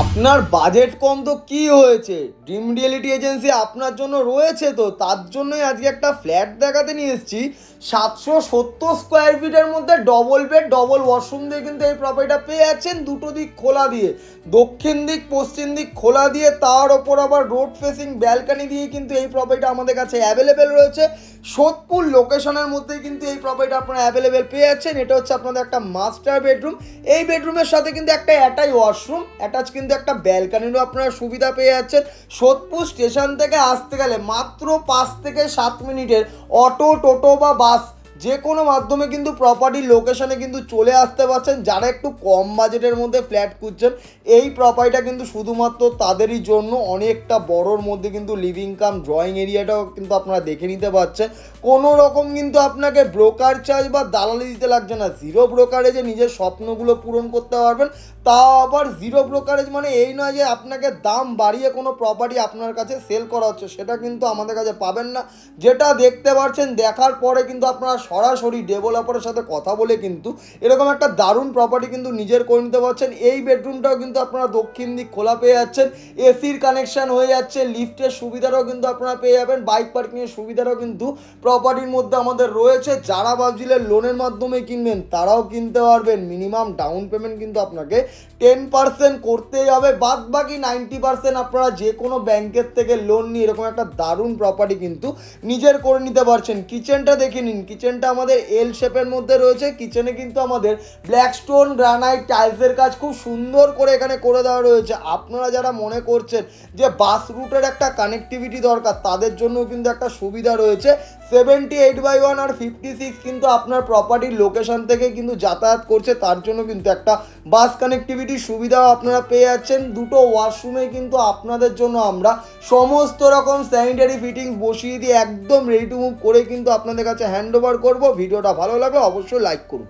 আপনার বাজেট কম তো কি হয়েছে, ড্রিম রিয়েলিটি এজেন্সি আপনার জন্য রয়েছে। তো তার জন্যই আজকে একটা ফ্ল্যাট দেখাতে নিয়ে এসেছি 770 স্কোয়ার ফিটের মধ্যে, ডবল বেড ডবল ওয়াশরুম দিয়ে কিন্তু এই প্রপার্টিটা পেয়ে যাচ্ছেন। দুটো দিক খোলা দিয়ে, দক্ষিণ দিক পশ্চিম দিক খোলা দিয়ে, তার ওপর আবার রোড ফেসিং ব্যালকানি দিয়ে কিন্তু এই প্রপার্টিটা আমাদের কাছে অ্যাভেলেবেল রয়েছে। সোদপুর লোকেশনের মধ্যেই কিন্তু এই প্রপার্টিটা আপনারা অ্যাভেলেবেল পেয়ে যাচ্ছেন। এটা হচ্ছে আপনাদের একটা মাস্টার বেডরুম। এই বেডরুমের সাথে কিন্তু একটা অ্যাটাচ ওয়াশরুম, অ্যাটাচ কিন্তু একটা ব্যালকানিরও আপনারা সুবিধা পেয়ে যাচ্ছেন। সোদপুর স্টেশন থেকে আসতে গেলে মাত্র 5 থেকে 7 মিনিটের অটো, টোটো বা বাস যে কোনো মাধ্যমে কিন্তু প্রপার্টির লোকেশনে কিন্তু চলে আসতে পারছেন। যারা একটু কম বাজেটের মধ্যে ফ্ল্যাট খুঁজছেন, এই প্রপার্টিটা কিন্তু শুধুমাত্র তাদেরই জন্য। অনেকটা বড়োর মধ্যে কিন্তু লিভিং কাম ড্রয়িং এরিয়াটাও কিন্তু আপনারা দেখে নিতে পারছেন। কোনো রকম কিন্তু আপনাকে ব্রোকার চার্জ বা দালালি দিতে লাগছে না। জিরো ব্রোকারেজে নিজের স্বপ্নগুলো পূরণ করতে পারবেন। তাও আবার জিরো ব্রোকারেজ মানে এই নয় যে আপনাকে দাম বাড়িয়ে কোনো প্রপার্টি আপনার কাছে সেল করা হচ্ছে, সেটা কিন্তু আমাদের কাছে পাবেন না। যেটা দেখতে পাচ্ছেন, দেখার পরে কিন্তু আপনারা সরাসরি ডেভেলপারের সাথে কথা বলে কিন্তু এরকম একটা দারুণ প্রপার্টি কিন্তু নিজের করে নিতে পারছেন। এই বেডরুমটাও কিন্তু আপনারা দক্ষিণ দিক খোলা পেয়ে যাচ্ছেন, এসির কানেকশন হয়ে যাচ্ছে, লিফটের সুবিধাটাও কিন্তু আপনারা পেয়ে যাবেন, বাইক পার্কিংয়ের সুবিধাটাও কিন্তু প্রপার্টির মধ্যে আমাদের রয়েছে। যারা ভাবছিলেন লোনের মাধ্যমে কিনবেন, তারাও কিনতে পারবেন। মিনিমাম ডাউন পেমেন্ট কিন্তু আপনাকে 10% করতেই হবে, বাদ বাকি 90% আপনারা যে কোনো ব্যাংকের থেকে লোন নিয়ে এরকম একটা দারুণ প্রপার্টি কিন্তু নিজের করে নিতে পারছেন। কিচেনটা দেখে নিন, কিচেনটা আমাদের এল শেপের মধ্যে রয়েছে। কিচেনে কিন্তু আমাদের ব্ল্যাক স্টোন গ্রানাইট টাইলসের কাজ খুব সুন্দর করে এখানে করে দেওয়া রয়েছে। আপনারা যারা মনে করছেন যে বাস রুটের একটা কানেক্টিভিটি দরকার, তাদের জন্য কিন্তু একটা সুবিধা রয়েছে। 78/1 আর 56 কিন্তু আপনার প্রপার্টির লোকেশন থেকে কিন্তু যাতায়াত করছে, তার জন্য কিন্তু একটা বাস কানেক্টিভিটির সুবিধাও আপনারা পেয়ে যাচ্ছেন। দুটো ওয়াশরুমে কিন্তু আপনাদের জন্য আমরা সমস্ত রকম স্যানিটারি ফিটিংস বসিয়ে দিয়ে একদম রেডি টু মুভ করে কিন্তু আপনাদের কাছে হ্যান্ড ওভার করবো। ভিডিওটা ভালো লাগলে অবশ্যই লাইক করুন।